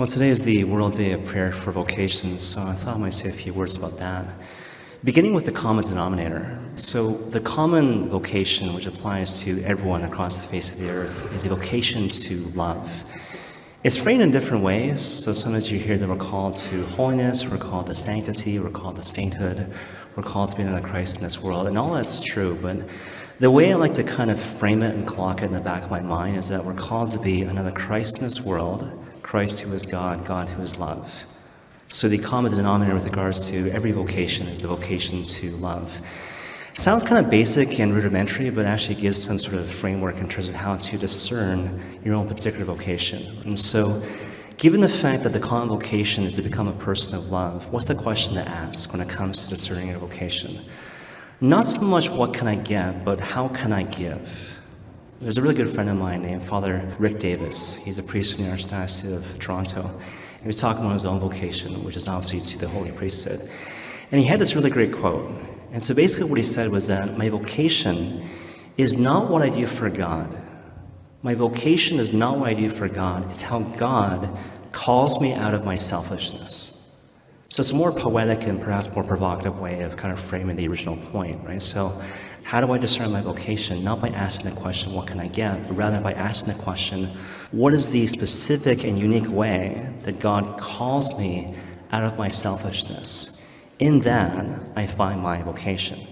Well, today is the World Day of Prayer for Vocations, so I thought I might say a few words about that. Beginning with the common denominator. So the common vocation, which applies to everyone across the face of the earth, is a vocation to love. It's framed in different ways. So sometimes you hear that we're called to holiness, we're called to sanctity, we're called to sainthood, we're called to be another Christ in this world, and all that's true, but the way I like to kind of frame it and clock it in the back of my mind is that we're called to be another Christ in this world, Christ who is God, God who is love. So the common denominator with regards to every vocation is the vocation to love. It sounds kind of basic and rudimentary, but actually gives some sort of framework in terms of how to discern your own particular vocation. And so, given the fact that the common vocation is to become a person of love, what's the question to ask when it comes to discerning your vocation? Not so much what can I get, but how can I give? There's a really good friend of mine named Father Rick Davis. He's a priest in the Archdiocese of Toronto. And he was talking about his own vocation, which is obviously to the Holy Priesthood. And he had this really great quote. And so basically what he said was that my vocation is not what I do for God. My vocation is not what I do for God. It's how God calls me out of my selfishness. So it's a more poetic and perhaps more provocative way of kind of framing the original point, right? So how do I discern my vocation? Not by asking the question, what can I get? But rather by asking the question, what is the specific and unique way that God calls me out of my selfishness? In that, I find my vocation.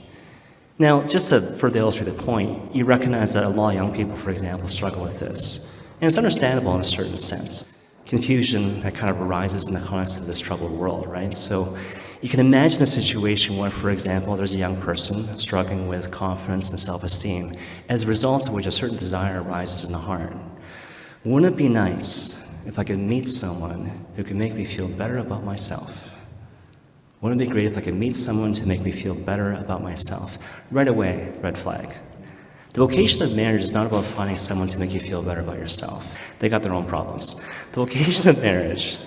Now, just to further illustrate the point, you recognize that a lot of young people, for example, struggle with this. And it's understandable in a certain sense. Confusion that kind of arises in the context of this troubled world, right? So you can imagine a situation where, for example, there's a young person struggling with confidence and self-esteem, as a result of which a certain desire arises in the heart. Wouldn't it be nice if I could meet someone who could make me feel better about myself? Wouldn't it be great if I could meet someone to make me feel better about myself? Right away, red flag. The vocation of marriage is not about finding someone to make you feel better about yourself. They got their own problems. The vocation of marriage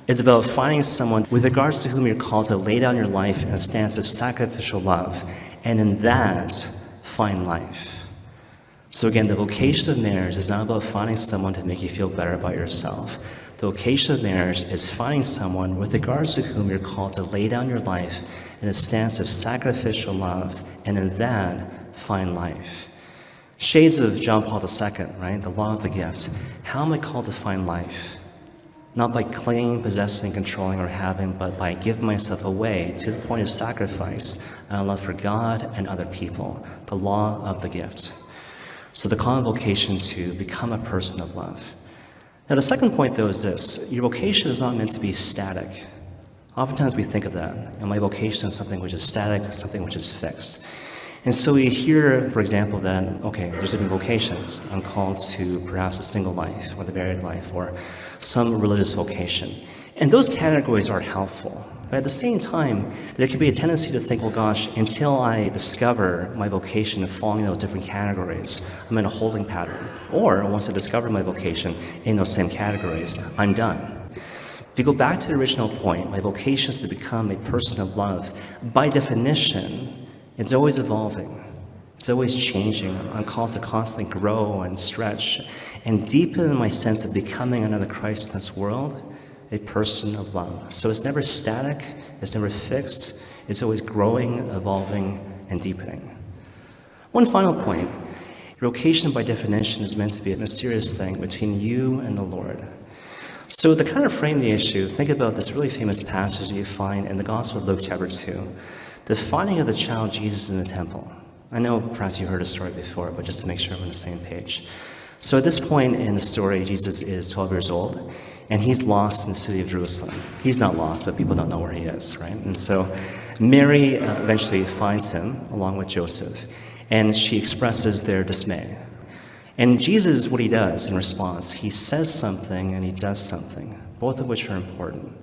is about finding someone with regards to whom you're called to lay down your life in a stance of sacrificial love, and in that, find life. So again, the vocation of marriage is not about finding someone to make you feel better about yourself. The vocation of marriage is finding someone with regards to whom you're called to lay down your life in a stance of sacrificial love, and in that, find life. Shades of John Paul II, right? The law of the gift. How am I called to find life? Not by clinging, possessing, controlling, or having, but by giving myself away to the point of sacrifice and love for God and other people. The law of the gift. So the common vocation to become a person of love. Now the second point, though, is this. Your vocation is not meant to be static. Oftentimes we think of that. And my vocation is something which is static, something which is fixed. And so we hear, for example, that, okay, there's different vocations. I'm called to perhaps a single life or the married life or some religious vocation. And those categories are helpful. But at the same time, there can be a tendency to think, well, gosh, until I discover my vocation of falling in those different categories, I'm in a holding pattern. Or once I discover my vocation in those same categories, I'm done. If you go back to the original point, my vocation is to become a person of love. By definition, it's always evolving. It's always changing. I'm called to constantly grow and stretch and deepen my sense of becoming another Christ in this world, a person of love. So it's never static, it's never fixed, it's always growing, evolving, and deepening. One final point. Your vocation by definition is meant to be a mysterious thing between you and the Lord. So to kind of frame the issue, think about this really famous passage that you find in the Gospel of Luke chapter 2. The finding of the child Jesus in the temple. I know perhaps you heard a story before, but just to make sure we're on the same page. So at this point in the story, Jesus is 12 years old, and he's lost in the city of Jerusalem. He's not lost, but people don't know where he is, right? And so Mary eventually finds him, along with Joseph, and she expresses their dismay. And Jesus, what he does in response, he says something and he does something, both of which are important.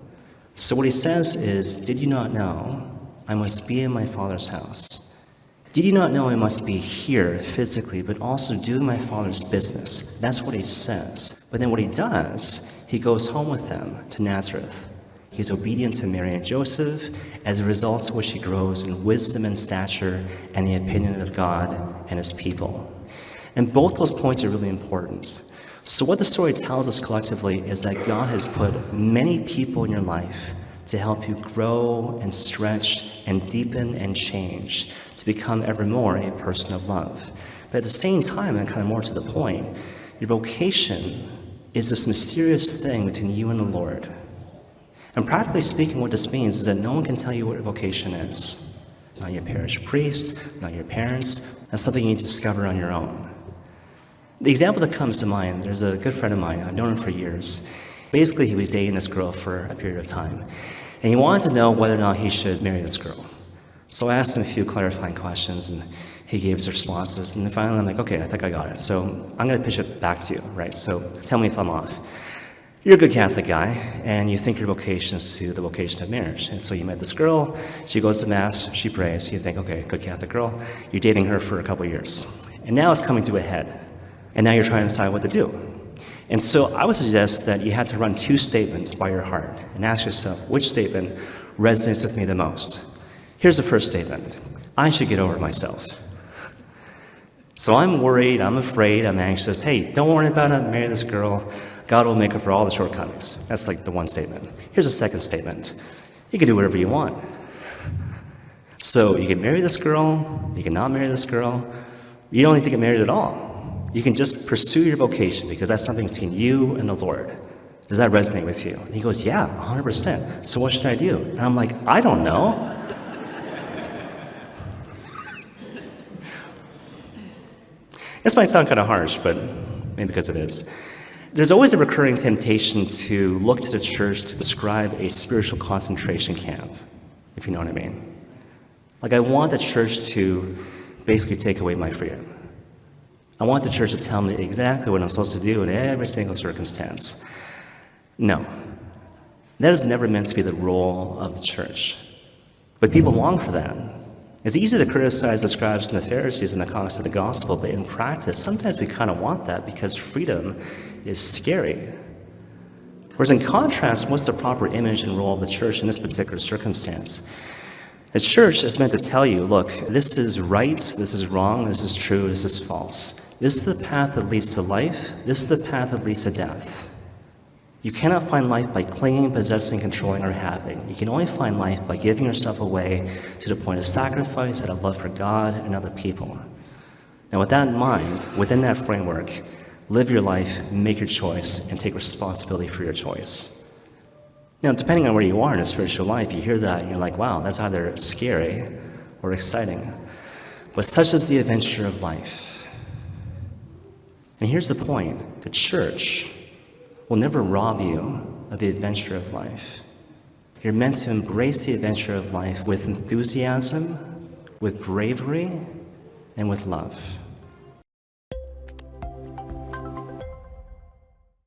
So what he says is, did you not know I must be in my Father's house? Did you not know I must be here physically, but also doing my Father's business? That's what he says. But then what he does, he goes home with them to Nazareth. He's obedient to Mary and Joseph, as a result of which he grows in wisdom and stature and the opinion of God and his people. And both those points are really important. So what the story tells us collectively is that God has put many people in your life to help you grow and stretch and deepen and change to become ever more a person of love. But at the same time, and kind of more to the point, your vocation is this mysterious thing between you and the Lord. And practically speaking, what this means is that no one can tell you what your vocation is. Not your parish priest, not your parents. That's something you need to discover on your own. The example that comes to mind, there's a good friend of mine, I've known him for years. Basically, he was dating this girl for a period of time, and he wanted to know whether or not he should marry this girl. So I asked him a few clarifying questions, and he gave his responses, and then finally I'm like, okay, I think I got it. So I'm going to pitch it back to you, right? So tell me if I'm off. You're a good Catholic guy, and you think your vocation is to the vocation of marriage. And so you met this girl, she goes to Mass, she prays, you think, okay, good Catholic girl. You're dating her for a couple years. And now it's coming to a head. And now you're trying to decide what to do. And so I would suggest that you had to run two statements by your heart and ask yourself, which statement resonates with me the most? Here's the first statement. I should get over myself. So I'm worried, I'm afraid, I'm anxious. Hey, don't worry about it, marry this girl. God will make up for all the shortcomings. That's like the one statement. Here's the second statement. You can do whatever you want. So you can marry this girl, you can not marry this girl. You don't need to get married at all. You can just pursue your vocation because that's something between you and the Lord. Does that resonate with you? And he goes, yeah, 100%. So what should I do? And I'm like, I don't know. This might sound kind of harsh, but maybe because it is. There's always a recurring temptation to look to the church to prescribe a spiritual concentration camp, if you know what I mean. Like, I want the church to basically take away my freedom. I want the church to tell me exactly what I'm supposed to do in every single circumstance. No. That is never meant to be the role of the church. But people long for that. It's easy to criticize the scribes and the Pharisees in the context of the gospel, but in practice, sometimes we kind of want that because freedom is scary. Whereas in contrast, what's the proper image and role of the church in this particular circumstance? The church is meant to tell you, look, this is right, this is wrong, this is true, this is false. This is the path that leads to life. This is the path that leads to death. You cannot find life by clinging, possessing, controlling, or having. You can only find life by giving yourself away to the point of sacrifice out of love for God and other people. Now, with that in mind, within that framework, live your life, make your choice, and take responsibility for your choice. Now, depending on where you are in a spiritual life, you hear that and you're like, wow, that's either scary or exciting. But such is the adventure of life. And here's the point. The church will never rob you of the adventure of life. You're meant to embrace the adventure of life with enthusiasm, with bravery, and with love.